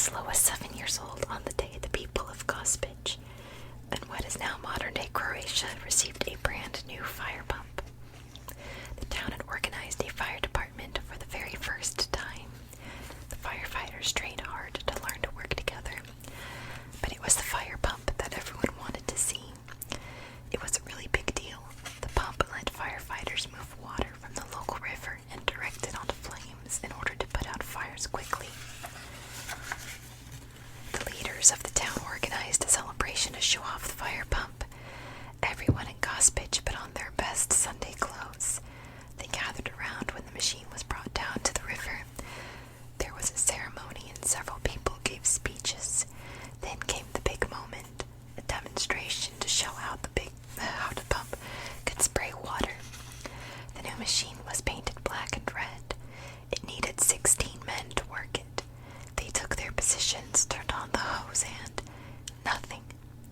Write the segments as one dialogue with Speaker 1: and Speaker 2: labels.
Speaker 1: Tesla was 7 years old on the day the people of Gospic, in what is now modern-day Croatia, received a brand new fire pump. The town had organized a fire department for the very first time. The firefighters trained hard to learn to work together, but it was the fire pump that everyone wanted to see. It was a really big deal. The pump let firefighters move water from the local river and direct it onto flames in order to put out fires quickly. The leaders of the town organized a celebration to show off the fire pump. Everyone in Gospic put on their best Sunday clothes. They gathered around when the machine was brought down to the river. There was a ceremony and several people gave speeches. Then came the big moment, a demonstration to show how the pump could spray water. The new machine was painted black and red. It needed 16 men to work it. They took their positions, turned on the hose, and nothing.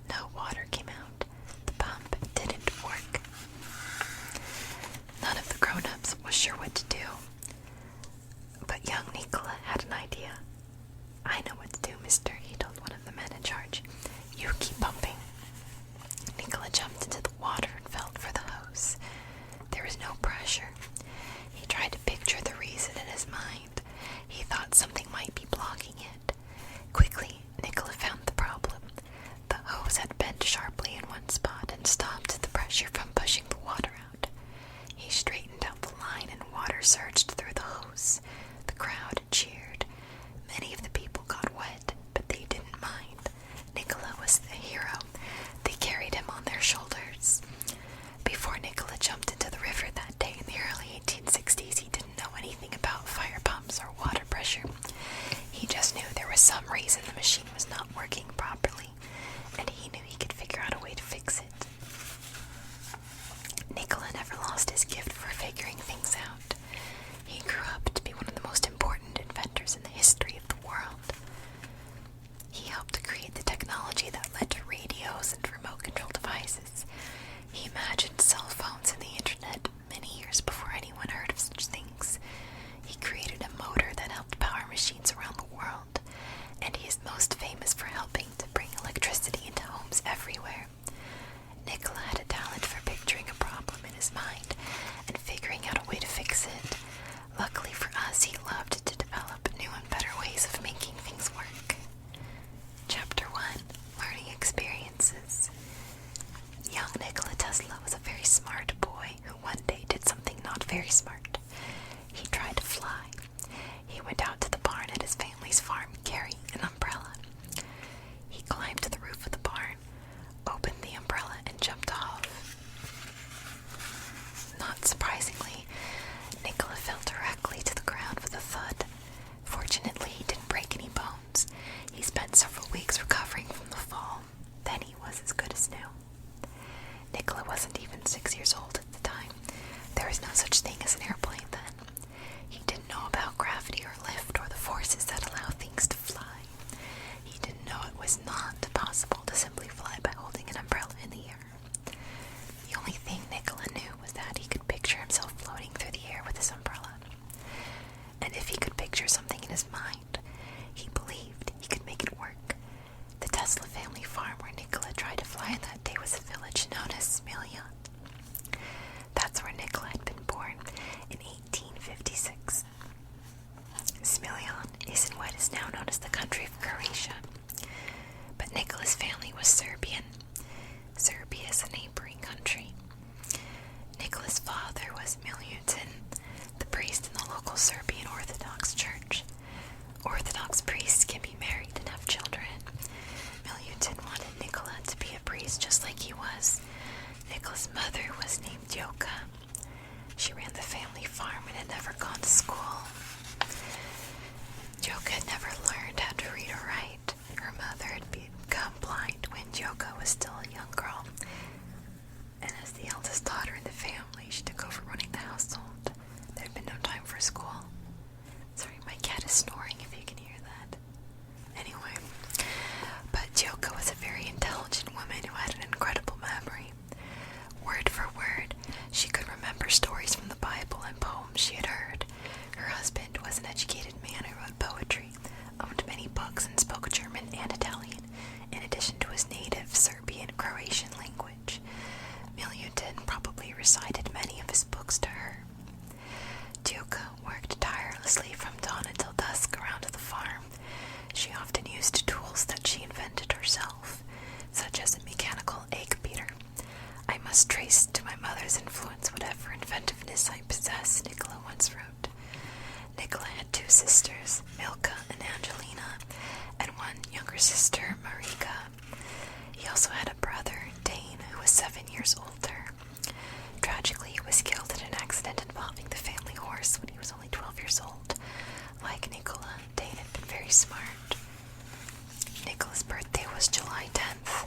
Speaker 1: No water came out. The pump didn't work. None of the grown-ups was sure what to do. But young Nikola had an idea. "I know what to do, mister," he told one of the men in charge. "You keep pumping." Nikola jumped into the water and felt for the hose. There was no pressure. He tried to picture the reason in his mind. He thought something might be blocking it. Quickly, Nikola found the problem. The hose had bent sharply in one spot and stopped the pressure from pushing the water out. He straightened out the line and water surged through the hose. The crowd cheered. Many of the people got wet, but they didn't mind. Nikola was the hero. They carried him on their shoulders. Before Nikola jumped into the river that day in the early 1860s, he didn't know anything about fire pumps or water pressure. He just knew there was some reason the machine was not working properly, and he knew he could figure out a way to fix it. Nikola never lost his gift for figuring things out. He grew up to be one of the most important inventors in the history of the world. He helped to create the technology that led to radios and remote control devices. He imagined cell phones and the internet many years before anyone heard of such things. He created a motor that helped power machines around the world, and he is most famous for helping to bring electricity into homes everywhere. Nikola had a talent for picturing a problem in his mind and figuring out a way to fix it. Luckily for us, he loved to develop new and better ways of making things work. Chapter 1. Learning Experiences. Young Nikola Tesla was a very smart boy who one day did something not very smart. He tried to fly. He went out to the barn at his family's farm carrying an umbrella. He climbed to the roof of the barn, opened the umbrella, and jumped off. Not surprisingly, Nikola fell directly to the ground with a thud. Fortunately, he didn't break any bones. He spent several weeks recovering from the fall. Then he was as good as new. Nikola wasn't even 6 years old at the time. There was no such thing as an airplane then. He didn't know about gravity or lift or the forces that allow things to fly. He didn't know it was not possible to simply fly by holding an umbrella in the air. The only thing Nikola knew was that he could picture himself floating through the air with his umbrella. And if he could picture something in his mind, he believed he could make it work. The Tesla family farm where Nikola tried to fly that day was a village known as Smiljan. That's where Nikola had been born in 1856. Smiljan is in what is now known as the country of Croatia. But Nikola's family was Serbian. Serbia is a neighboring country. Nikola's father was Miljutin, the priest in the local Serbian Orthodox Church. Orthodox priests can be married and have children. Miljutin wanted Nikola to be a priest just like he was. Nikola's mother was named Joka. She ran the family farm and had never gone to school. Joka had never learned how to read or write. Her mother had become blind when Joka was still a young girl. And as the eldest daughter in the family, she took over running the household. There had been no time for school. Sorry, my cat Milka and Angelina, and one younger sister, Marika. He also had a brother, Dane, who was 7 years older. Tragically, he was killed in an accident involving the family horse when he was only 12 years old. Like Nikola, Dane had been very smart. Nikola's birthday was July 10th.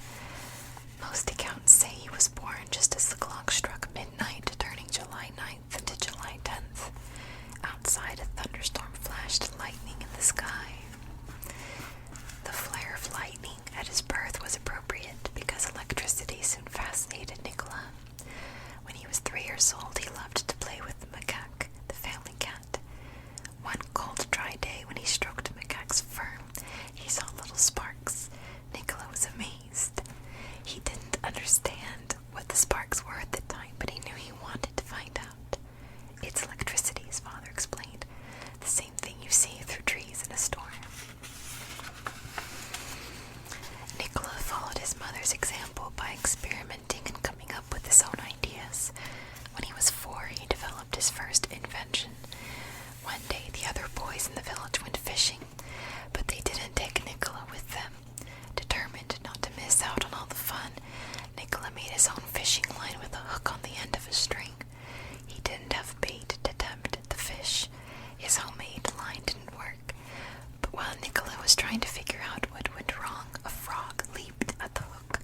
Speaker 1: Most accounts say he was born just as the clock struck midnight, turning July 9th into July 10th. Outside, a thunderstorm flashed lightning in the sky. The flare of lightning at his birth was appropriate because electricity soon fascinated Nikola. When he was 3 years old, he loved to play with the macaque, the family cat. One cold, dry day when he stroked Macaque's fur, he saw little sparks. Nikola was amazed. He didn't understand what the sparks were at the time, but he knew he wanted to find out. It's electricity, his father explained. The same thing you see through trees in a storm. Nikola followed his mother's example by experimenting and coming up with his own ideas. When he was 4, he developed his first invention. One day, the other boys in the village went fishing, but they didn't take Nikola with them. Determined not to miss out on all the fun, Nikola made his own fishing line with a hook on the end of a string. He didn't have bait to tempt the fish. His homemade line didn't work. But while Nikola was trying to figure out what went wrong, a frog leaped at the hook.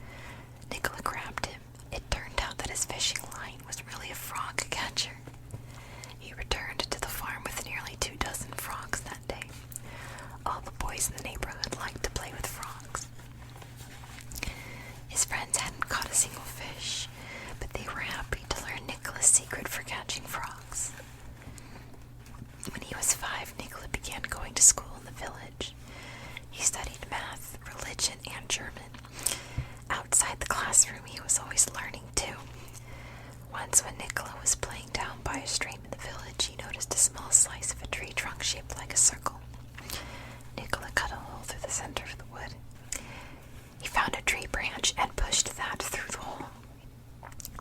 Speaker 1: Nikola grabbed him. It turned out that his fishing line was really a frog catcher. He returned to the farm with nearly 24 frogs that day. All the boys in the neighborhood liked to play with frogs. His friends hadn't caught a single fish, but they were happy to learn Nikola's secret for catching frogs. When he was 5, Nikola began going to school in the village. He studied math, religion, and German. Outside the classroom, he was always learning too. Once when Nikola was playing down by a stream in the village, he noticed a small slice of a tree trunk shaped like a circle. Nikola cut a hole through the center of the wood. He found a tree branch and pushed that through the hole.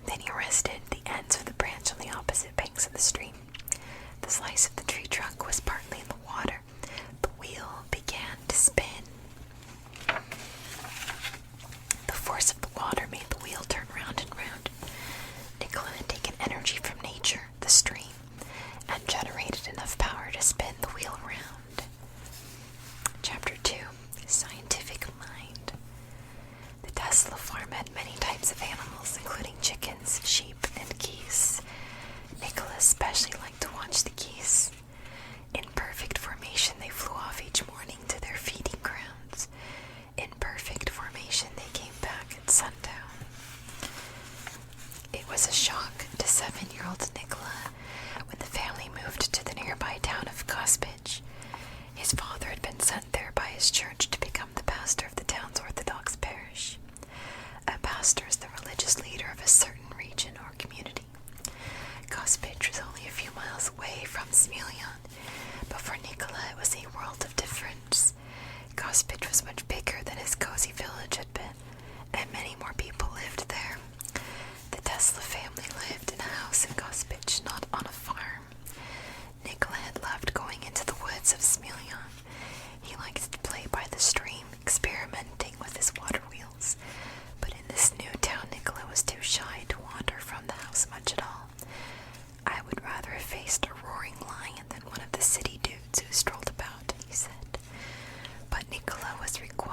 Speaker 1: Then he rested the ends of the branch on the opposite banks of the stream. The slice of the tree trunk was partly in the water. The wheel began to spin. The force of the water made the wheel turn round and round. Nikola had taken energy from nature, the stream, and generated enough power to spin the wheel around. Chapter 2. Scientific Mind. The Tesla farm had many types of animals, including chickens, sheep, and geese. Nikola especially liked to watch the geese. In perfect formation, they flew off each morning to their feeding grounds. In perfect formation, they came back at sundown. It was a shock to 7-year-old Nikola when the family moved to the nearby town of Gospich. His father had been sent there by his church to become the pastor of the town's Orthodox parish. A pastor is the religious leader of a certain region or community. Gospich was only a few miles away from Smiljan, but for Nikola it was a world of difference. Gospich was much bigger than his cozy village had been, and many more people lived there. The Tesla family lived in a house in Gospich, not on a farm. Nikola had loved going into the woods of Smiljan. He liked to play by the stream, experimenting with his water wheels. But in this new town, Nikola was too shy to wander from the house much at all. I would rather have faced a roaring lion than one of the city dudes who strolled about, he said. But Nikola was required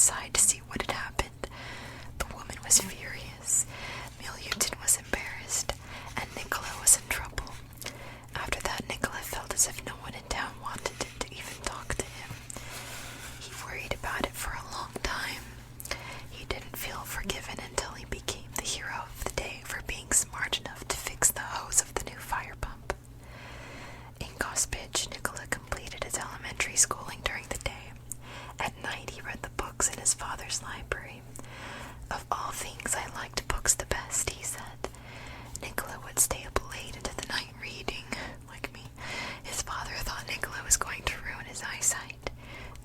Speaker 1: inside to see what had happened. The woman was furious, Milutin was embarrassed, and Nikola was in trouble. After that, Nikola felt as if no one in town wanted to even talk to him. He worried about it for a long time. He didn't feel forgiven until he became the hero of the day for being smart enough to fix the hose of the new fire pump. In Gospitch, Nikola completed his elementary schooling during the day. At night, he read the books in his father's library. Of all things, I liked books the best, he said. Nikola would stay up late into the night reading, like me. His father thought Nikola was going to ruin his eyesight.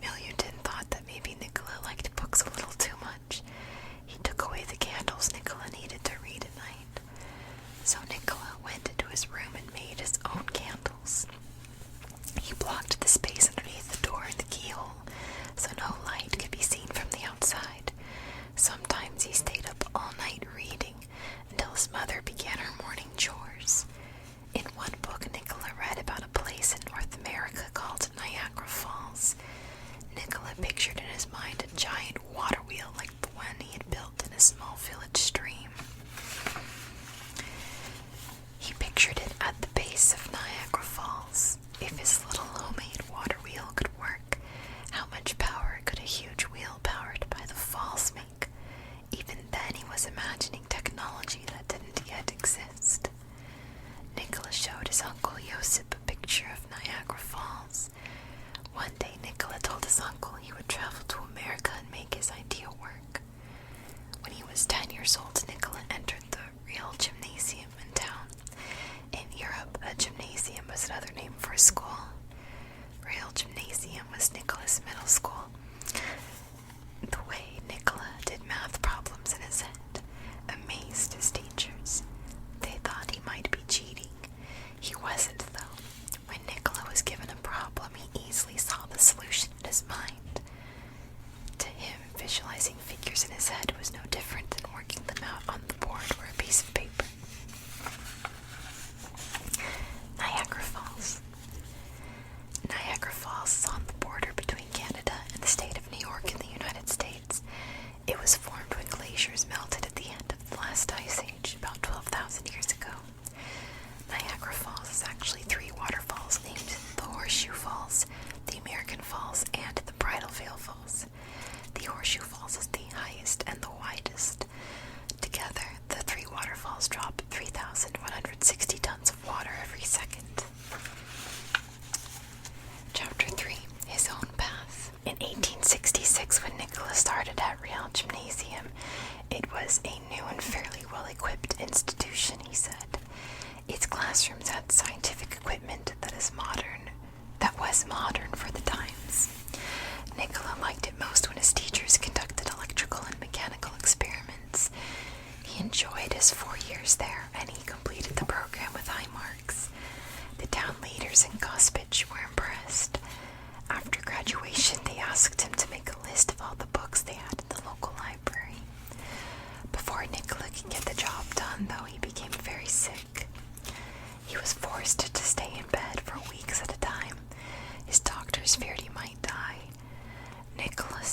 Speaker 1: Milutin thought that maybe Nikola liked books a little too much. He took away the candles Nikola needed to read at night. So Nikola went into his room and made his own candles. He blocked the space underneath the door and the keyhole, so no light could be seen from the outside. Sometimes he stayed up all night reading until his mother began her morning chores. In one book, Nikola read about a place in North America called Niagara Falls. Nikola pictured in his mind a giant water wheel like the one he had built in a small village stream. He pictured it at the base of Niagara Falls. If his little homemade water wheel could work, how much power could a huge wheel powered by the falls make? Even then he was imagining technology that didn't yet exist. Nikola showed his uncle Josip a picture of Niagara Falls. One day Nikola told his uncle he would travel to America and make his idea work. When he was 10 years old, Nikola entered the real gymnasium in town. In Europe, a gymnasium was another name for a school. Real gymnasium was Nikola's middle school. The way Nikola did math problems in his head amazed his teachers. They thought he might be cheating. He wasn't, though. When Nikola was given a problem, he easily saw the solution in his mind. To him, visualizing figures in his head was no different than working them out on the board or a piece of paper. Niagara Falls. Niagara Falls is on the border between Canada and the state of New York in the United States. It was formed when glaciers melted at the end of the last ice age, about 12,000 years ago. Niagara Falls is actually 3 waterfalls named the Horseshoe Falls, the American Falls, and the Bridal Veil Falls. The Horseshoe Falls is the highest and the widest. Together, the 3 waterfalls drop 3,160 tons of water every second. Chapter 3. His Own Path. In 1866, when Nikola started at Real Gymnasium, it was a new and fairly well-equipped institution, he said. Its classrooms had scientific equipment that was modern for the times. Nikola liked it most when his teachers conducted electrical and mechanical experiments. He enjoyed his 4 years there, and he completed the program with high marks. The town leaders in Gospitch were impressed. After graduation, they asked him to make a list of all the books they had in the local library. Before Nikola could get the job done, though, he became very sick. He was forced to stay in bed for weeks at a time. His doctors feared he might die. Nikola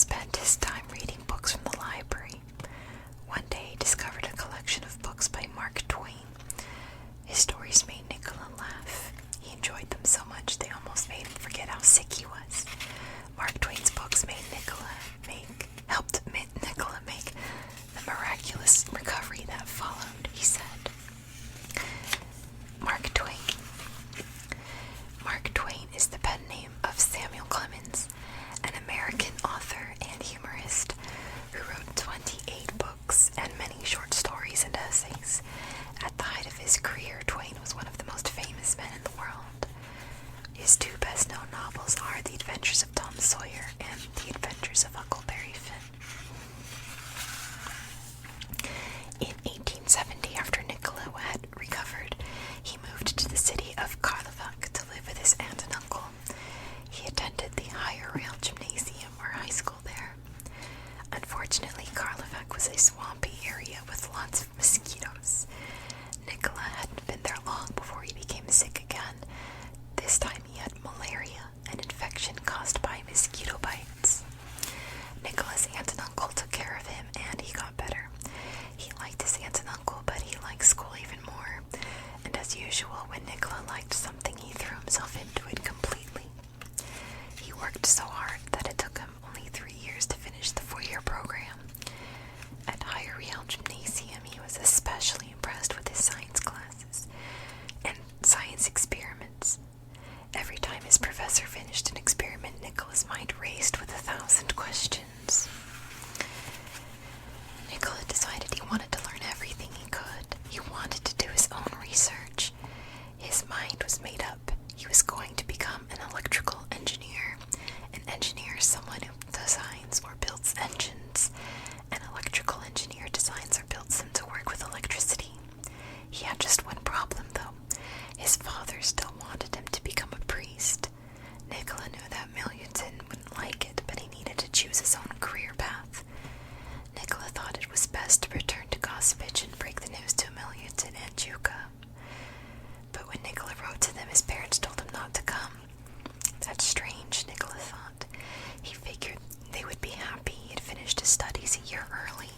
Speaker 1: his studies a year early.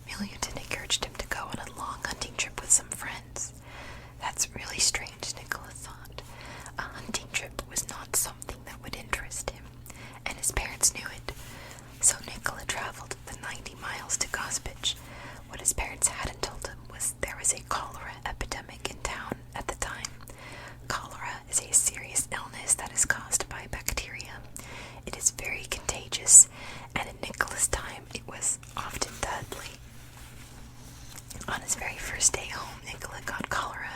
Speaker 1: Millington encouraged him to go on a long hunting trip with some friends. That's really strange, Nikola thought. A hunting trip was not something that would interest him, and his parents knew it. So Nikola traveled the 90 miles to Gospic. What his parents hadn't told him was there was a cholera epidemic in town at the time. Cholera is a serious illness that is caused by bacteria. It is very contagious, and in Nikola's time it was often deadly. On his very first day home, Nikola got cholera.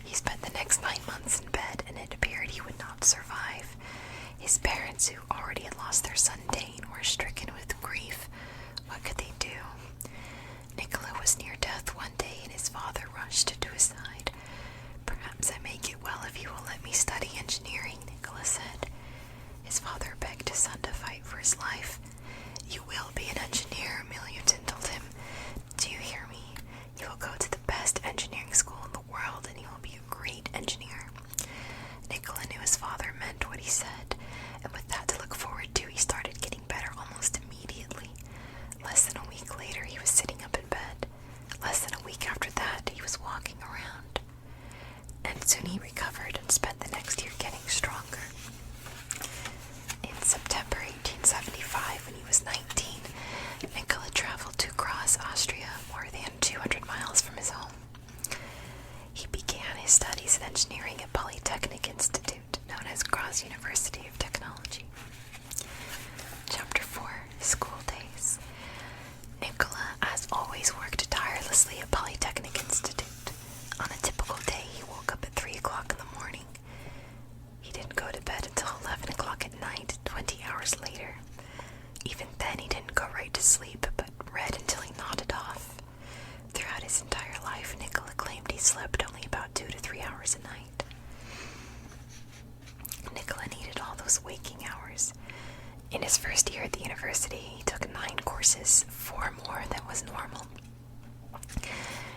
Speaker 1: He spent the next 9 months in bed, and it appeared he would not survive. His parents, who already had lost their son Dane, were stricken with grief. What could they do? Nikola was near death one day, and his father rushed to his side. "Perhaps I may get well if you will let me study engineering," Nikola said. His father begged his son to fight for his life. "You will be an engineer," Millington told him. "Do you hear me? You will go to the best engineering school in the world, and you will be a great engineer." Nikola knew his father meant what he said, and with that to look forward to, he started getting better almost immediately. Less than a week later, he was sitting up in bed. Less than a week after that, he was walking around. And soon he recovered and spent the next year getting stronger. In September 1875, when he was 19, Nikola traveled to Graz, Austria, more than 200 miles from his home. He began his studies in engineering at Polytechnic Institute, known as Graz University of Technology. Chapter 4. School Days. Nikola, as always, worked tirelessly at Polytechnic Institute. On a typical day, he woke up at 3 o'clock in the morning. He didn't go to bed until 11 o'clock at night, 20 hours later. Even then, he didn't go right to sleep, but read until he nodded off. Throughout his entire life, Nikola claimed he slept only about 2 to 3 hours a night. Nikola needed all those waking hours. In his first year at the university, he took 9 courses, 4 more than was normal.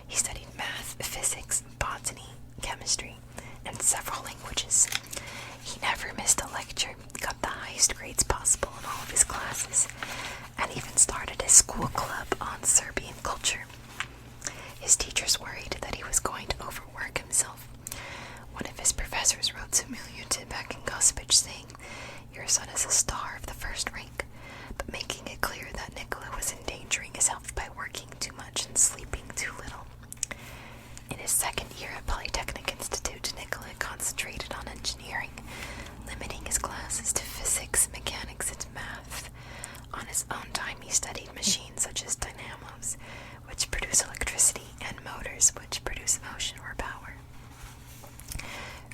Speaker 1: He studied math, physics, botany, chemistry, and several languages. He never missed a lecture, got the highest grades possible in all of his classes, and even started a school club on Serbian culture. His teachers worried that he was going to overwork himself. One of his professors wrote to Millington back in Gospic saying, "Your son is a star of the first rank," but making it clear that Nikola was endangering his health by working too much and sleeping too little. In his second year at Polytechnic Institute, Nikola concentrated on engineering, limiting his classes to physics, mechanics, and math. On his own time, he studied machines such as dynamos, which produce electricity, and motors, which produce motion or power.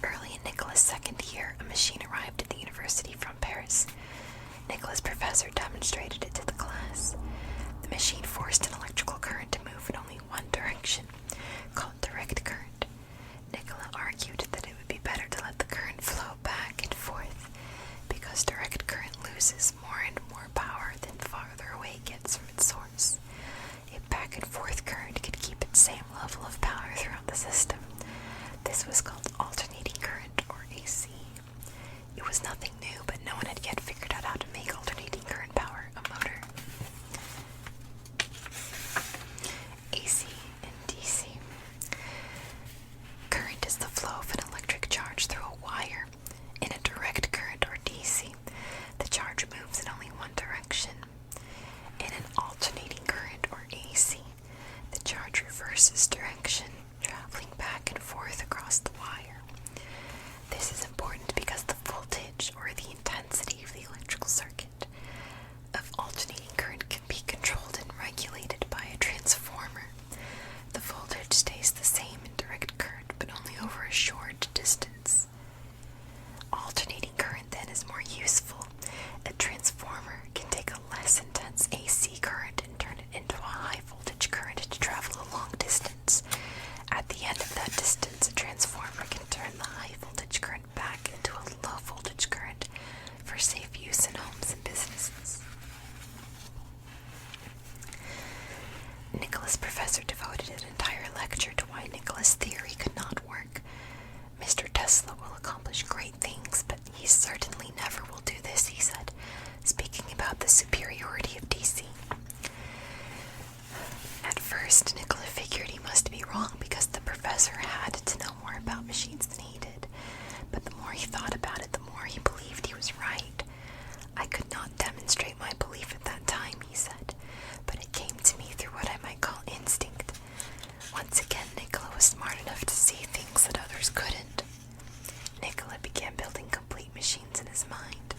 Speaker 1: Early in Nikola's second year, a machine arrived at the university from Paris. Nikola's professor demonstrated it to the class. The machine forced an electrical current to move in only one direction, called direct current. Nikola argued that it would be better to let the current flow back and forth, because direct current loses more and more power the farther away it gets from its source. A back and forth current could keep its same level of power throughout the system. This was called alternating current, or AC. It was nothing new, but no one had yet figured out how to make alternating current power a motor. AC and DC. Current is the flow of an electric charge through a wire. In a direct current, or DC, the charge moves in only one direction. In an alternating current, or AC, the charge reverses direction, traveling back and forth across the wire. This is important because the voltage, or the intensity of the electrical circuit, professor had to know more about machines than he did, but the more he thought about it, the more he believed he was right. I could not demonstrate my belief at that time, he said, but it came to me through what I might call instinct. Once again, Nikola was smart enough to see things that others couldn't. Nikola began building complete machines in his mind.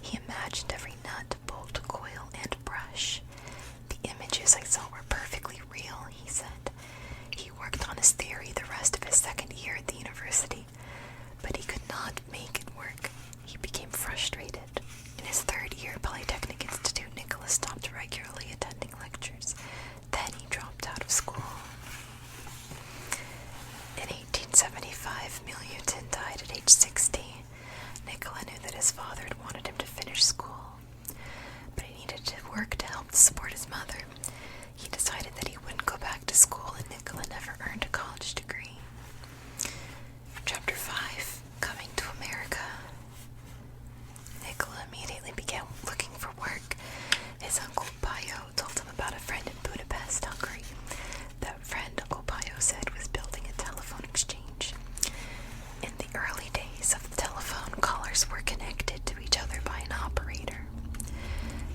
Speaker 1: He imagined every nut, bolt, coil, and brush. The images I saw were perfectly real, he said. He worked on his theory the rest of his second year at the university, but he could not make it work. He became frustrated. In his third year at Polytechnic Institute, Nikola stopped regularly attending lectures. Then he dropped out of school. In 1875, Milutin died at age 60. Nikola knew that his father had wanted him to finish school, but he needed to work to help support his mother. He decided that he wouldn't go back to school, and Nikola never earned a college degree. Chapter 5. Coming to America. Nikola immediately began looking for work. His uncle Payo told him about a friend in Budapest, Hungary. That friend, Uncle Payo said, was building a telephone exchange. In the early days of the telephone, callers were connected to each other by an operator.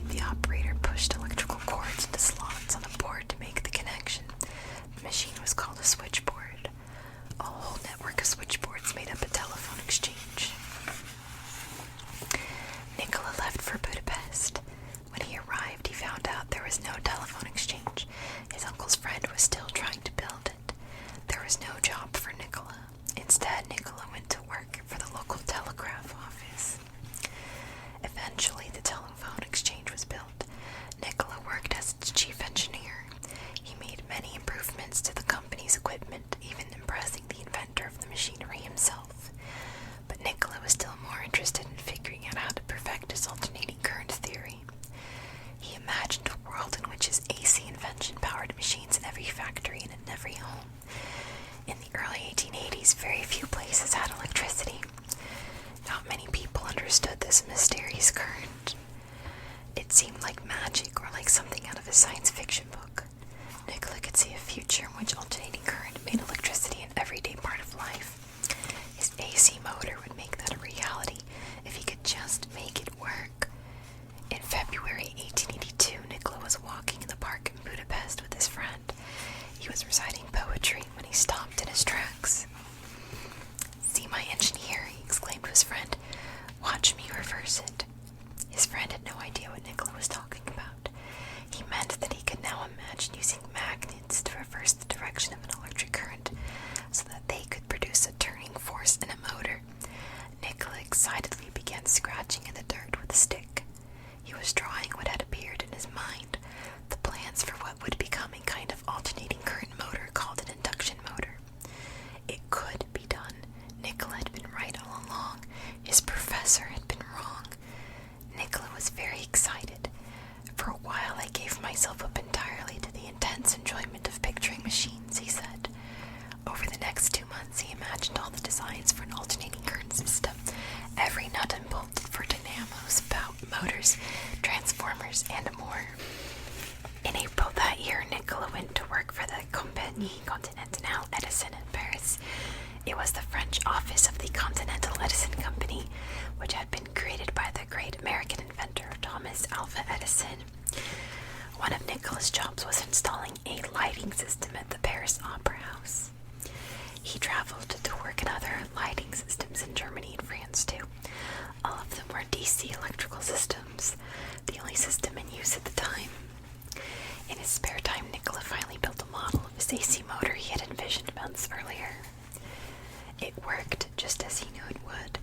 Speaker 1: The operator pushed electrical cords into slots on a board to make the connection. The machine was called a switchboard. A whole network of switchboards made up a telephone exchange. Nikola left for Budapest. When he arrived, he found out there was no telephone exchange. His uncle's friend was still trying to build it. There was no job for Nikola. Instead, Nikola went to work for the local telegraph office. Eventually, the telephone exchange was built. Nikola worked as its chief engineer. He made many improvements to the company's equipment, even impressing the inventor of the machinery himself. But Nikola was still more interested in figuring out how to perfect his alternating current theory. He imagined a world in which his AC invention powered machines in every factory and in every home. In the early 1880s, very few places had electricity. Not many people understood this mysterious current. It seemed like magic or like something out of a science fiction book. Nikola could see a future in which alternating current made electricity an everyday part of life. His AC motor would make that a reality if he could just make it work. In February 1882, Nikola was walking in the park in Budapest with his friend. He was reciting poetry when he stopped in his tracks. "See my engine here," he exclaimed to his friend. "Watch me reverse it." His friend had no idea what Nikola was talking about. He meant that he could now imagine using magnets to reverse the direction of an electric current so that they could produce a turning force in a motor. Nikola excitedly began scratching in the dirt with a stick. He was drawing what had appeared in his mind, the plans for what would become a kind of alternating current motor called an induction motor. It could be done. Nikola had been right all along. His professor had been wrong. Nikola was very excited. For a while I gave myself up entirely to the intense enjoyment of picturing machines, he said. Over the next 2 months he imagined all the designs for an alternating current system, every nut and bolt for dynamos, motors, transformers, and more. In April that year, Nikola went to work for the Compagnie Continentale Edison in Paris. It was the French office of the Continental Edison Company, which had been created by the great American inventor Thomas Alva Edison. One of Nikola's jobs was installing a lighting system at the Paris Opera House. He traveled to work in other lighting systems in Germany and France too. All of them were DC electrical systems, the only system in use at the time. In his spare time, Nikola finally built a model of his AC motor he had envisioned months earlier. It worked just as he knew it would.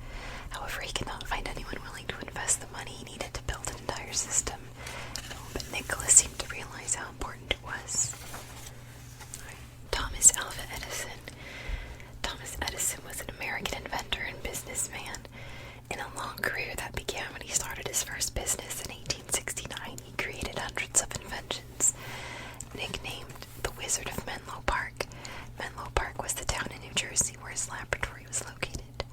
Speaker 1: However, he could not find anyone willing to invest the money he needed to build an entire system. But Nikola seemed to realize how important it was. Thomas Alva Edison. Thomas Edison was an American inventor and businessman. In a long career that began when he started his first business in 1869, he created hundreds of inventions. Nicknamed the Wizard of Menlo Park, Menlo Park was the town in New Jersey where his laboratory was located.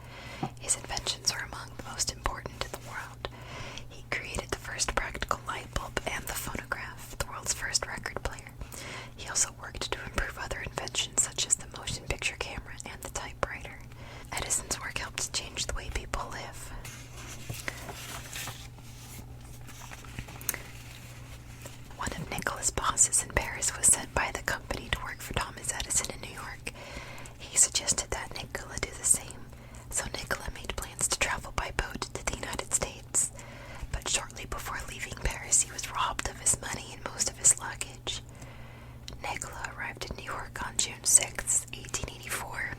Speaker 1: His inventions were among the most important in the world. He created the first practical light bulb and the phonograph, the world's first record player. He also worked to improve other inventions such as the motion picture camera offices in Paris was sent by the company to work for Thomas Edison in New York. He suggested that Nikola do the same, so Nikola made plans to travel by boat to the United States. But shortly before leaving Paris, he was robbed of his money and most of his luggage. Nikola arrived in New York on June 6, 1884,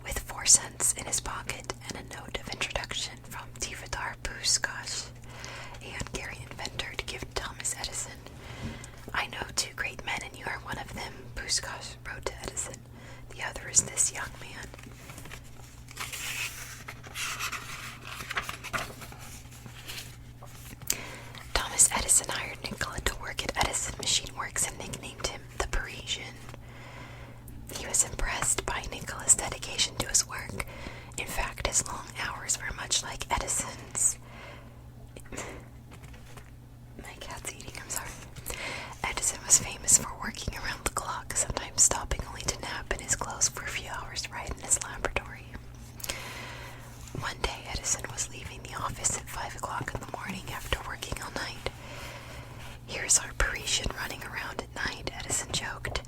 Speaker 1: with 4 cents in his pocket and a note of introduction from Tivadar Puskás, a Hungarian inventor, to give Thomas Edison. "I know 2 great men, and you are one of them," Puskás wrote to Edison. "The other is this young man." Thomas Edison hired Nikola to work at Edison Machine Works and nicknamed him the Parisian. He was impressed by Nikola's dedication to his work. In fact, his long hours were much like Edison's. My cat's eating, I'm sorry. Edison was famous for working around the clock, sometimes stopping only to nap in his clothes for a few hours right in his laboratory. One day, Edison was leaving the office at 5 o'clock in the morning after working all night. "Here's our Parisian running around at night," Edison joked.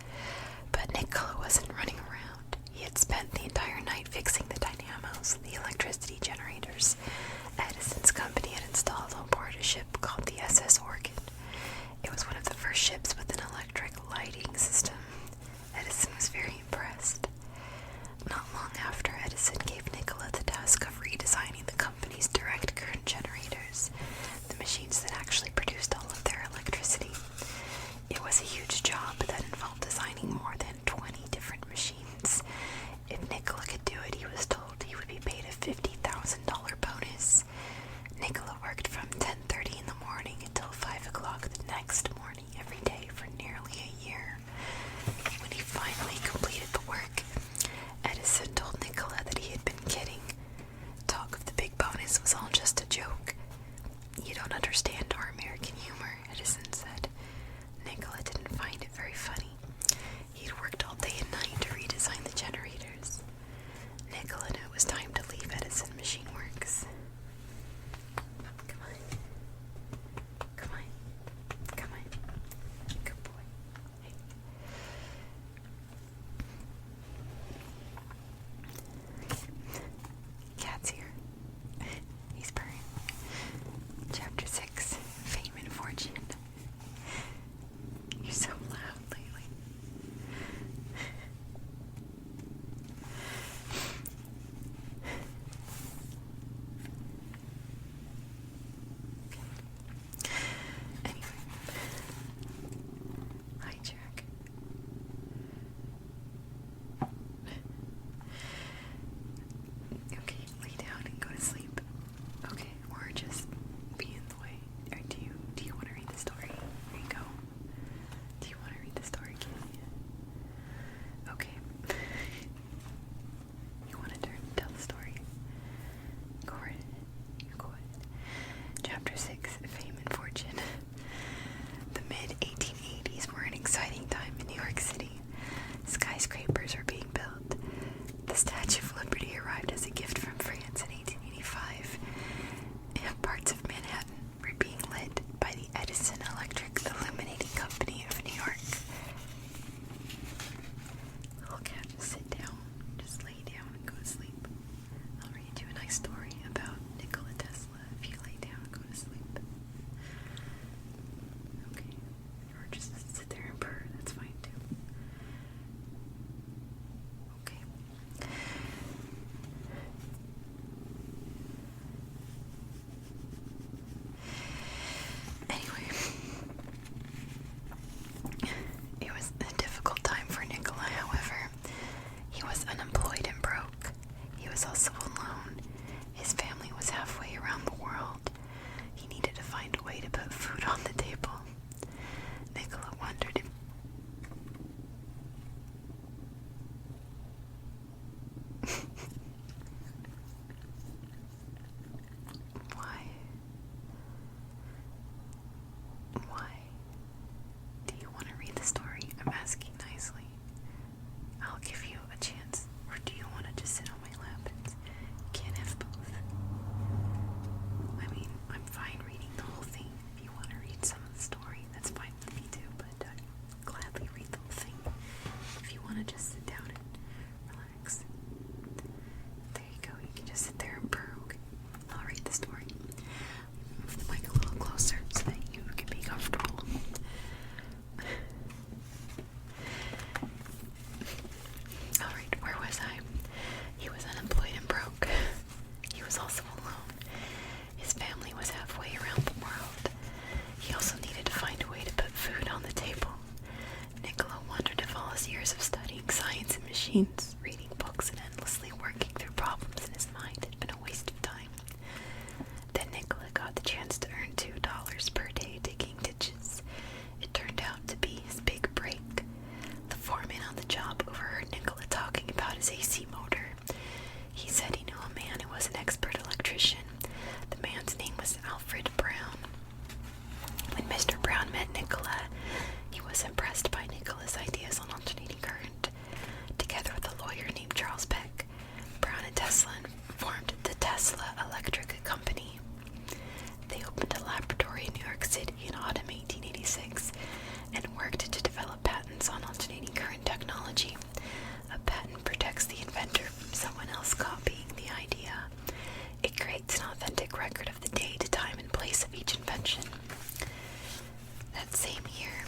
Speaker 1: But Nikola wasn't running around. He had spent the entire night fixing the dynamos, the electricity generators Edison's company had installed on board a ship called the SS Oregon. It was one of the first ships with an electric lighting system. Edison was very impressed. Not long after, Edison gave Nikola the task of redesigning the company's direct current generators, the machines that actually produced all of their electricity. It was a huge job that involved designing more than 20 different machines. If Nikola could do it, he was told he would be paid a $50,000 bonus. Nikola worked from 10:30 in the morning until 5 o'clock the next morning every day for nearly a year. When he finally completed the work, Edison told Nikola that he had been kidding. Talk of the big bonus was all just a joke. "You don't understand our American humor," Edison said. Nikola didn't find it very funny. He'd worked all day and night to redesign the generators. Nikola knew it was time to leave Edison Machine Works. Come on. Come on. Come on. machines, reading books, and endlessly working through problems in his mind had been a waste of time. Then Nikola got the chance to earn $2 per day digging ditches. It turned out to be his big break. The foreman on the job overheard Nikola talking about his AC motor. He said he knew a man who was an expert electrician. The man's name was Alfred Brown. When Mr. Brown met Nikola, he was impressed by Nikola's ideas on alternating current. Together with a lawyer named Charles Peck, Brown and Tesla formed the Tesla Electric Company. They opened a laboratory in New York City in autumn 1886 and worked to develop patents on alternating current technology. A patent protects the inventor from someone else copying the idea. It creates an authentic record of the date, time, and place of each invention. That same year,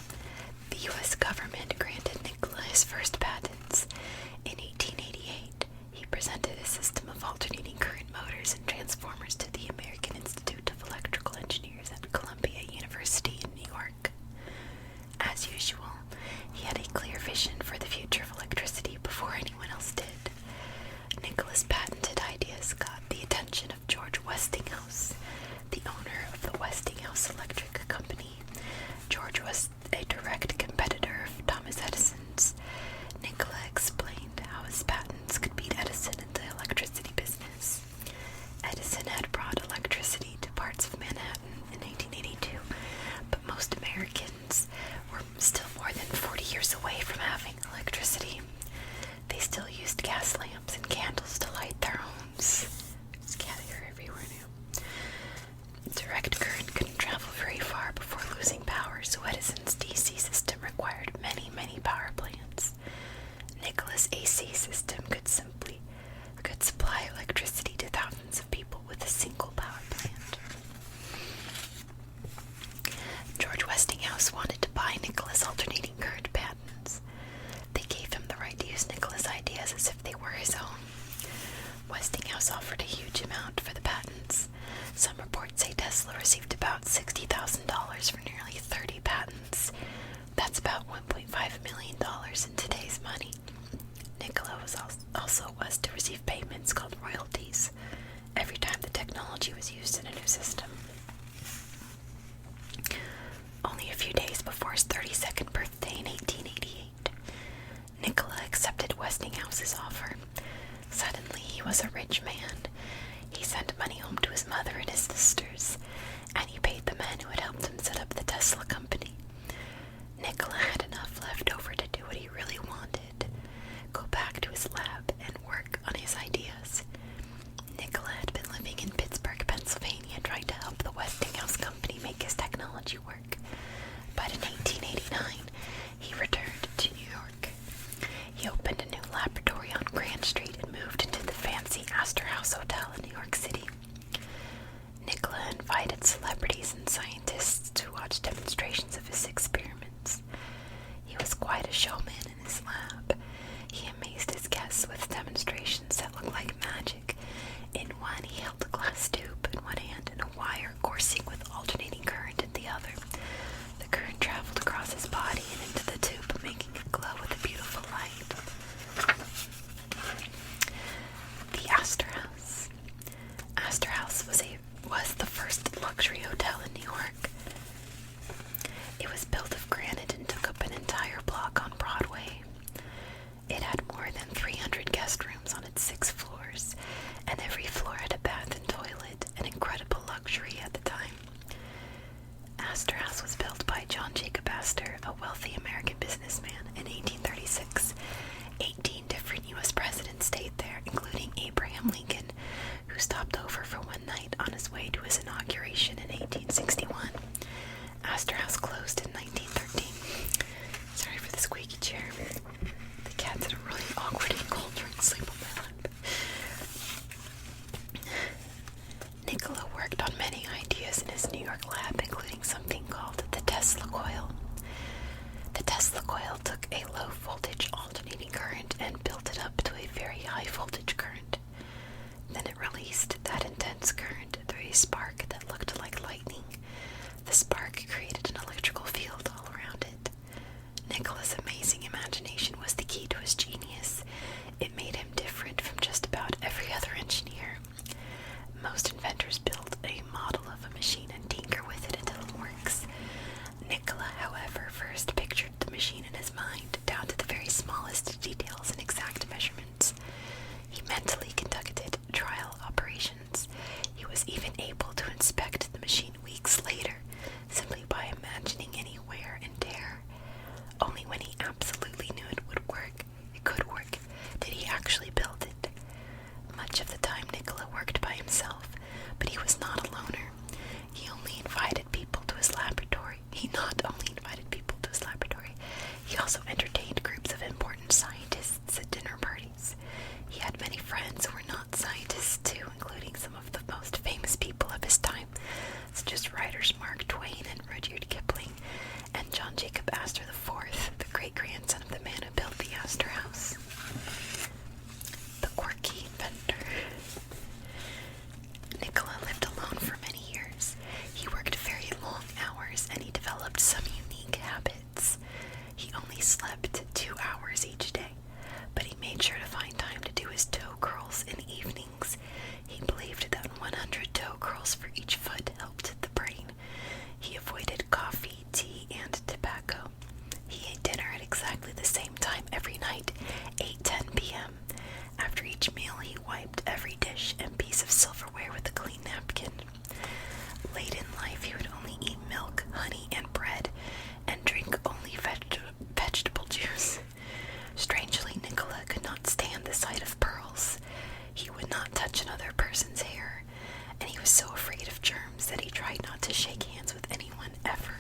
Speaker 1: the U.S. government granted Nikola his first patents. In 1888, he presented a system of alternating current motors and transformers to the American Institute of Electrical Engineers at Columbia University in New York. As usual, he had a clear vision for the future of electricity before anyone else did. Nikola's patented ideas got the attention of George Westinghouse, the owner of the Westinghouse Electric Company. George was a direct competitor of Thomas Edison's. Nikola explained how his patents could beat Edison in the electricity business. Edison had brought electricity to parts of Manhattan in 1882, but most Americans were still more than 40 years away from having electricity. They still used gas lamps and candles to light their homes. There's cat hair everywhere now. Direct current couldn't travel very far before losing power, so Edison's DC system required many, many power plants. Nikola's AC system could supply electricity to thousands of people with a single power plant. George Westinghouse wanted to buy Nikola's alternating current patents. They gave him the right to use Nikola's ideas as if they were his own. Westinghouse offered a huge amount for the patents. Some reports say Tesla received about $60,000 for nearly 30 patents. That's about $1.5 million in today's money. Nikola also was to receive payments called royalties every time the technology was used in a new system. Only a few days before his 32nd birthday in 1888, Nikola accepted Westinghouse's offer. Suddenly, he was a rich man. He sent money home to his mother and his sisters, and he paid the men who had helped him set up the Tesla company. Nikola had enough left over to do what he really wanted: go back to his lab and work on his ideas. Nikola had been living in Pittsburgh, Pennsylvania, trying to help the Westinghouse company make his technology work. But in 1889, he returned to New York. He opened a new laboratory on Grand Street and moved into the fancy Astor House Hotel in New York City. Nikola invited celebrities and scientists to watch demonstrations of his experiments. He was quite a showman in his lab. He amazed his guests with demonstrations that looked like magic. In one, he held a glass tube in one hand and a wire coursing with alternating current in the other. The current traveled across his body and into the tube, making it glow with a beautiful light. The Astor House. Astor House was the first luxury hotel in New York. It was built of granite and took up an entire block on Broadway. It had more than 300 guest rooms on its 6 floors, and every floor had a bath and toilet, an incredible luxury at the time. Astor House was built by John Jacob Astor, a wealthy American businessman, in 1836. 18 different U.S. presidents stayed there, including Abraham Lincoln, who stopped over for one night on his way to his inauguration in 1861. Astor House closed in 1930. Nikola, however, first pictured the machine in his mind, down to the very smallest details and exact measurements. He mentally conducted trial operations. He was even able to inspect the machine weeks later, simply by imagining any wear and tear. Only when he absolutely knew it could work, did he actually build it. Much of the time Nikola worked by himself, but he was not a loner. He not only invited people to his laboratory, he also entertained groups of important scientists at dinner parties. He had many friends who were not scientists too, including some of the most famous people of his time, such as writers Mark Twain and Rudyard Kipling, and John Jacob Astor IV, the great-grandson of the man who built the Astor House. The quirky inventor. Nikola lived alone for many years. He worked very long hours, and he developed some unique habits. He only slept 2 hours each day, but he made sure to find time to do his toe curls in the evenings. He believed that 100 toe curls for each foot helped the brain. He avoided coffee, tea, and tobacco. He ate dinner at exactly the same time every night, 8:10 p.m. After each meal, he wiped every dish and piece of silverware with a clean napkin. Late in life, he would only eat milk, honey, and bread, and drink only vegetable juice. Strangely, Nikola could not stand the sight of pearls. He would not touch another person's hair, and he was so afraid of germs that he tried not to shake hands with anyone ever.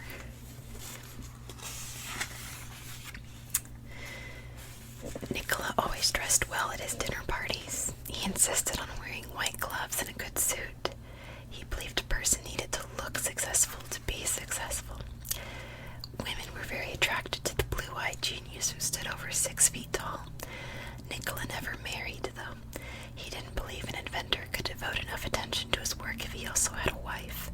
Speaker 1: Nikola always dressed well at his dinner parties. He insisted on wearing white gloves and a good suit. He believed a person needed to look successful to be successful. Women were very attracted to the blue-eyed genius who stood over 6 feet tall. Nikola never married, though. He didn't believe an inventor could devote enough attention to his work if he also had a wife.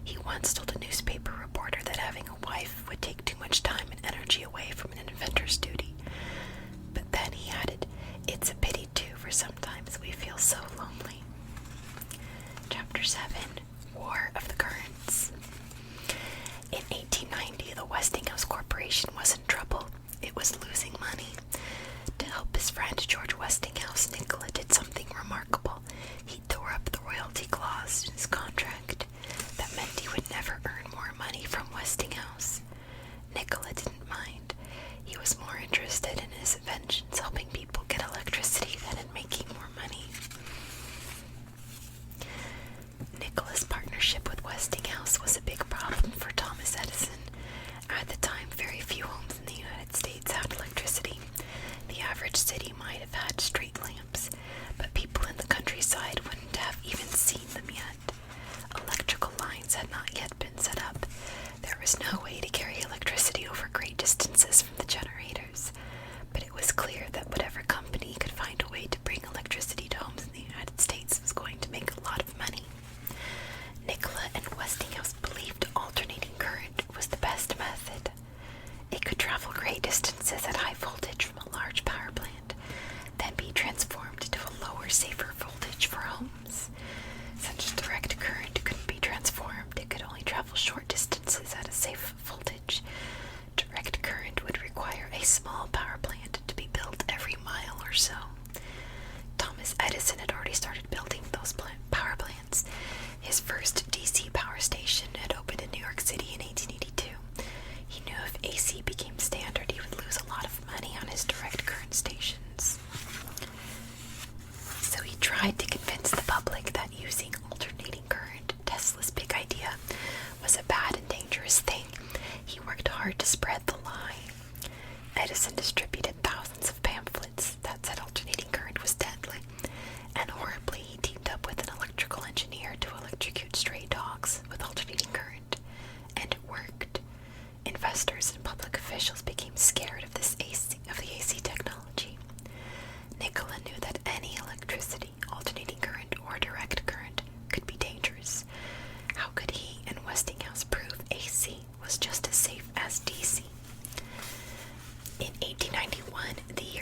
Speaker 1: He once told a newspaper reporter that having a wife would take too much time and energy away from an inventor's duty. But then he added, "It's a pity, too, for sometimes we feel so lonely." Chapter 7, War of the Currents. In 1890, the Westinghouse Corporation was in trouble. It was losing money. To help his friend George Westinghouse, Nikola did something remarkable. He tore up the royalty clause in his contract. That meant he would never earn more money from Westinghouse. Nikola didn't mind. He was more interested in his inventions helping people get electricity than in making more money. Nikola's partnership with Westinghouse was a big problem for Thomas Edison. At the time, very few homes in the United States had electricity. The average city might have had street lamps, but people in the countryside wouldn't have even seen them yet. Electrical lines had not yet been set up. There was no way to carry electricity over great distances from the generators, but it was clear that whatever company could find a way to bring electricity to homes in the United States was going to make a lot of money. Nikola and Westinghouse believed alternating current was the best method. It could travel great distances at high voltage from a large power plant, then be transformed to a lower, safer voltage for homes. Since direct current couldn't be transformed, it could only travel short distances at a safe voltage. Direct current would require a small power plant to be built every mile or so. Thomas Edison had already started building those power plants. His first DC power station had opened in New York City in 1882. He knew if AC became standard, he would lose a lot of money on his direct current stations. So he tried to convince the public that using alternating current, Tesla's big idea, was a bad and dangerous thing. He worked hard to spread the lie. Edison distributed thousands of pamphlets that said alternating current was deadly, and horribly he teamed up with an electrical engineer to electrocute stray dogs with alternating current, and it worked. Investors and public officials became scared of the AC technology. Nikola knew that any electricity, alternating current or direct current, could be dangerous. How could he and Westinghouse prove AC was just as safe as DC? In 1891, the year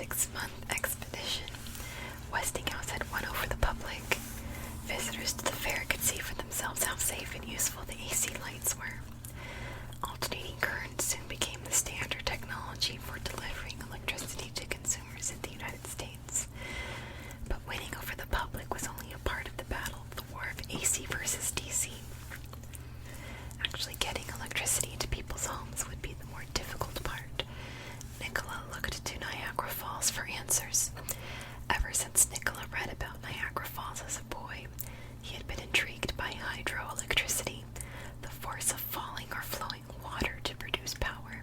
Speaker 1: 6-month expedition, Westinghouse had won over the public. Visitors to the fair could see for themselves how safe and useful the AC lights were. Alternating current soon became the standard technology for delivering electricity to consumers in the United States. But winning over the public was only a part of the battle, the war of AC versus DC. Actually getting electricity to people's homes would be the more difficult part. Nikola looked to Niagara Falls for answers. Ever since Nikola read about Niagara Falls as a boy, he had been intrigued by hydroelectricity, the force of falling or flowing water to produce power.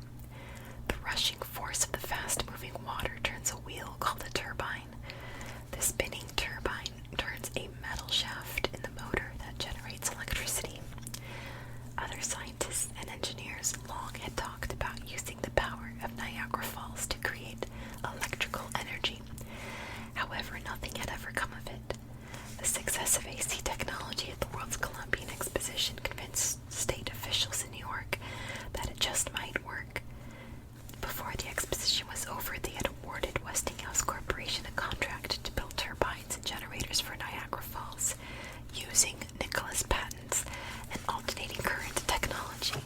Speaker 1: The rushing force of the fast-moving water turns a wheel called a turbine. The spinning turbine turns a metal shaft in the motor that generates electricity. Other scientists and engineers long had talked about using the power of Niagara Falls to create electrical energy. However, nothing had ever come of it. The success of AC technology at the World's Columbian Exposition convinced state officials in New York that it just might work. Before the exposition was over, they had awarded Westinghouse Corporation a contract to build turbines and generators for Niagara Falls, using Nikola's patents and alternating current technology.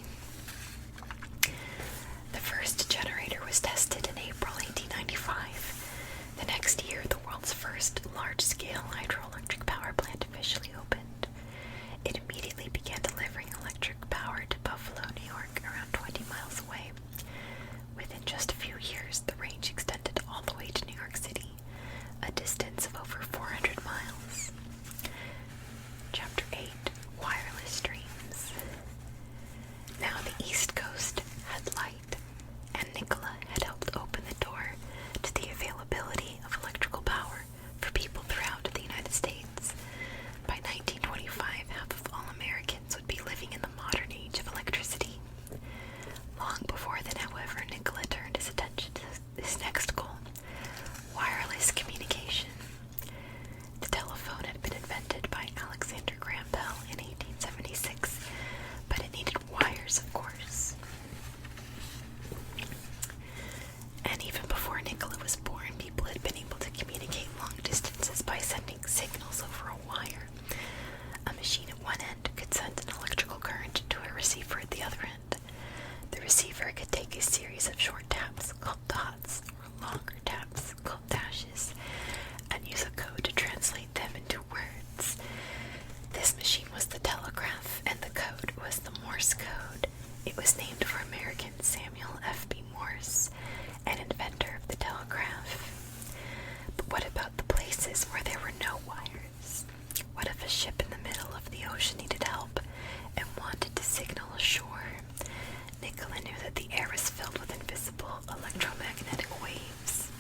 Speaker 1: The first generator was tested in April 1895. The next year, the world's first large-scale hydroelectric power plant officially opened. It immediately began delivering electric power to Buffalo, New York, around 20 miles away. Within just a few years, the range extended all the way to New York City, a distance of over 400 miles. Chapter 8. Wireless Dreams. Now the East Coast had light, and Nikola had helped open the door to the availability of electrical power for people throughout the United States. By 1925, half of all Americans would be living in the modern age of electricity. Long before then, however, Nikola turned his attention to his next goal, wireless communication. The telephone had been invented by Alexander Graham Bell in 1876, but it needed wires, of course. And even before Nikola was born, people had been able to communicate long distances by sending signals over a wire. A machine at one end could send an electrical current to a receiver at the other end. The receiver could take a series of short taps called dots, or longer taps called dashes, and use a code to translate them into words. This machine was the telegraph, and the code was the Morse code. It was named for American Samuel F.B. Morse, an inventor of the telegraph. But what about the places where there were no wires? What if a ship in the middle of the ocean needed help and wanted to signal ashore? Nikola knew that the air was filled with invisible electromagnetic waves,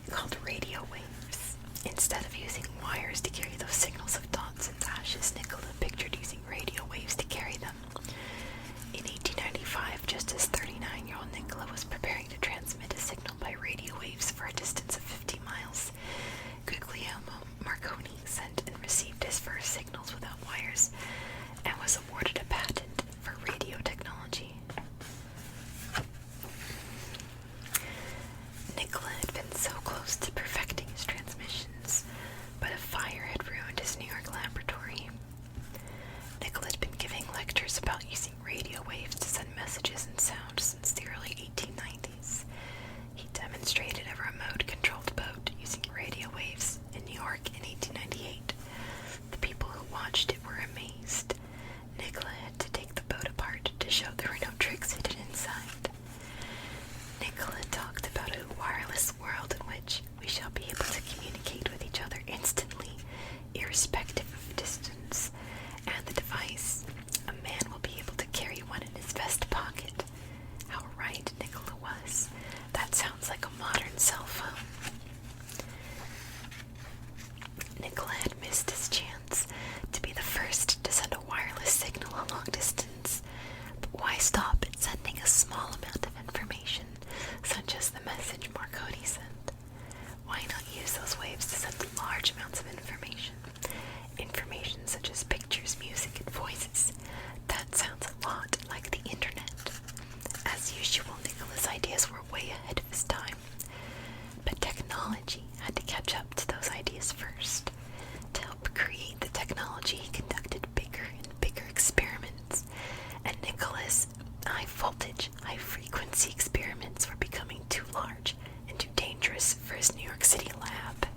Speaker 1: called radio waves. Instead of using wires to carry those signals of dots and dashes, Nikola pictured using radio waves to carry them. In 1895, just as 39-year-old Nikola was preparing to transmit a signal by radio waves for a distance of 50 miles, Guglielmo Marconi sent and received his first signals without wires and was awarded a patent for radio technology. Nikola had been so close to perfecting his transmissions, but a fire had ruined his New York laboratory. Nikola had been giving lectures about using radio waves to send messages and sound since the early 1890s. He demonstrated a remote-controlled boat using radio waves in New York in 1898. The people who watched it were amazed. Nikola had to take the boat apart to show there were no tricks hidden inside. Nikola talked about a wireless world in which we shall be able to communicate with each other instantly, irrespective of distance, and the device. A man will be able to carry one in his vest pocket. How right Nikola was. That sounds like a modern cell phone. Nikola had missed his chance to be the first to send a wireless signal a long distance. But why stop at sending a small amount of information, such as the message Marconi sent? Why not use those waves to send large amounts of information? Information such as pictures, music, and voices. That sounds a lot like the internet. As usual, Nikola's ideas were way ahead of his time. technology had to catch up to those ideas first. To help create the technology, he conducted bigger and bigger experiments, and Nikola's high-voltage, high-frequency experiments were becoming too large and too dangerous for his New York City lab.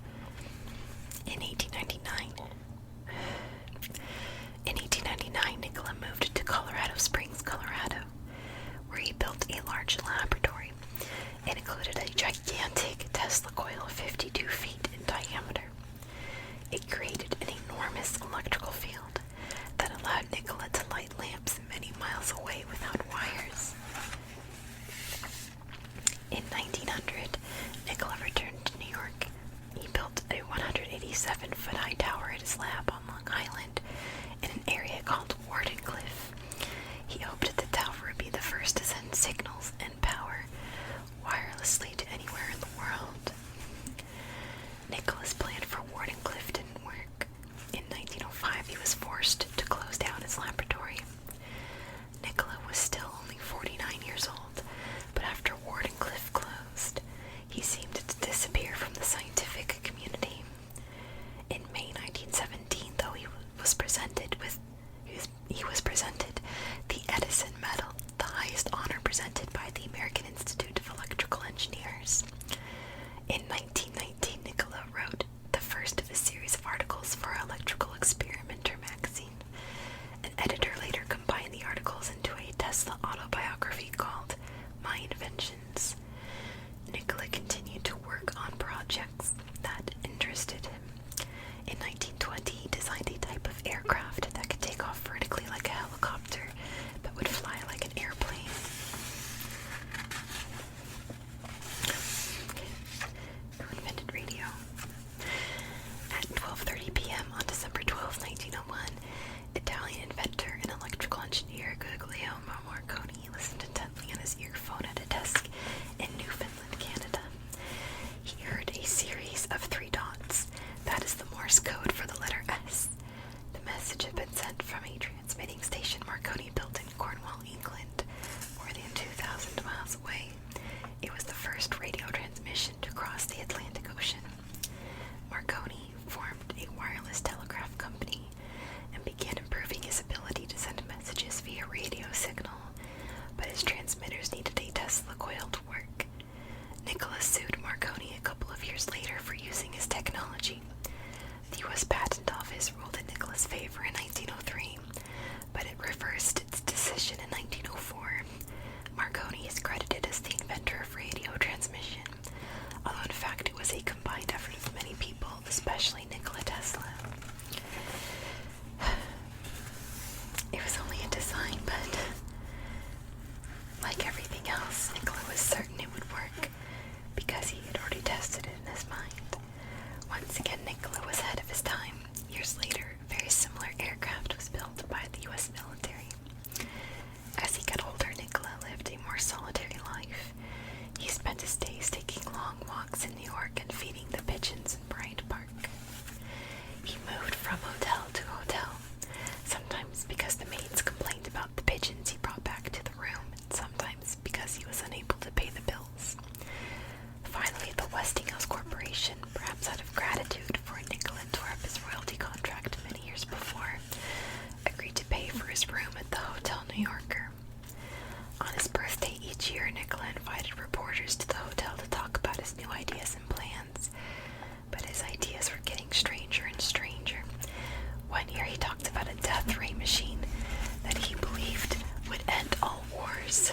Speaker 1: In 1899, Nikola moved to Colorado Springs, Colorado, where he built a large laboratory. It included a gigantic Tesla coil 52 feet in diameter. It created an enormous electrical field that allowed Nikola to light lamps many miles away without wires. In 1900, Nikola returned to New York. He built a 187-foot high tower at his lab on Long Island in an area called Wardenclyffe. He hoped the tower would be the first to send signals and power wirelessly to anywhere in the world. Nikola's plan for Wardenclyffe didn't work. In 1905, he was forced to close down his laboratory. Nikola was still only 49 years old, but after Wardenclyffe closed, he seemed to disappear from the scientific community. In May 1917, though, he was presented the Edison Medal, the highest honor presented by the American Institute of Electrical Engineers. In 1919, Nikola wrote the first of a series of articles for Electrical Experimenter magazine. An editor later combined the articles into a Tesla autobiography called My Inventions. Nikola continued to work on projects that interested him. In 1920, he designed a type of aircraft that could take off vertically like a helicopter, but would fly like an airplane. Who invented radio? At 12:30 p.m. on December 12, 1901, Italian inventor and electrical engineer Guglielmo Marconi listened intently on his earphone at a desk in Newfoundland, Canada. He heard a series of 3 dots. That is the Morse code for the letter S. The message had been sent from a transmitting station Marconi built in Cornwall, England, more than 2,000 miles away. It was the first radio transmission to cross the Atlantic Ocean. Marconi formed a wireless telegraph company and began improving his ability to send messages via radio signal, but his transmitters needed a Tesla coil to work. Nikola sued Marconi a couple of years later for using his technology. The U.S. Patent Office ruled in Nikola's favor in 1903, but it reversed its decision in 1904. Marconi is credited as the inventor of radio transmission, although in fact it was a combined effort of many people, especially Nikola Tesla. It was only a design, but like everything else, Nikola was certain it would work because he had already tested it in his mind. Once again, Nikola was ahead of his time. Years later, a very similar aircraft was built by the U.S. military. As he got older, Nikola lived a more solitary life. He spent his days taking long walks in New York and feeding the pigeons in Bryant Park. He moved from hotel to hotel, sometimes because the maids complained about the pigeons he brought back to the room, and sometimes because he was unable to pay the bills. Finally, the Westinghouse Corporation, perhaps out of gratitude for Nikola tore up his royalty contract many years before, agreed to pay for his room at the Hotel New Yorker. On his birthday each year, Nikola invited reporters to the hotel to talk about his new ideas and plans. But his ideas were getting stranger and stranger. One year he talked about a death ray machine that he believed would end all wars.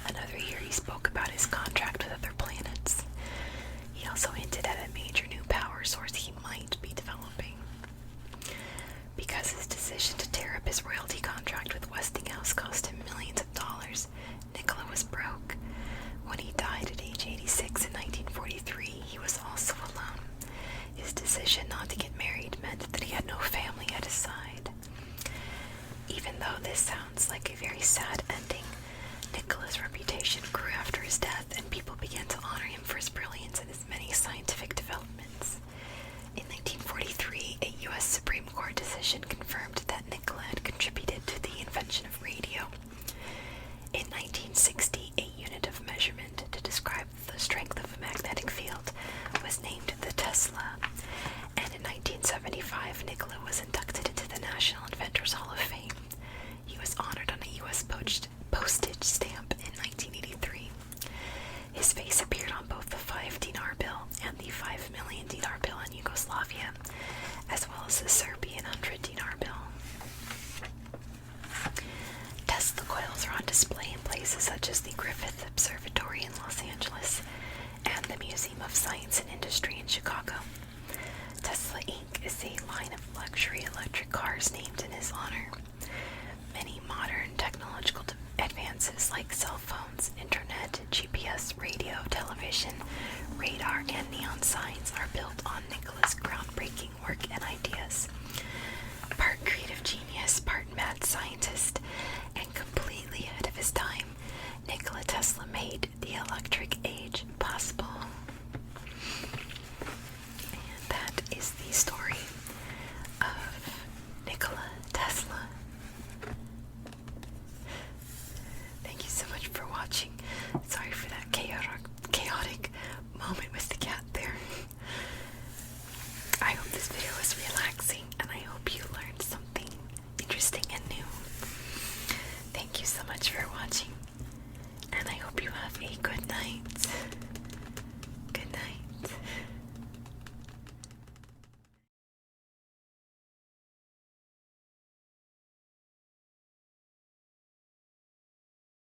Speaker 1: Another year he spoke about his contract with other planets. He also hinted at a Museum of Science and Industry in Chicago. Tesla Inc. is a line of luxury electric cars named in his honor. Many modern technological advances like cell phones, internet, GPS, radio, television, radar, and neon signs are built on Nikola's groundbreaking work and ideas. Part creative genius, part mad scientist, and completely ahead of his time, Nikola Tesla made the electric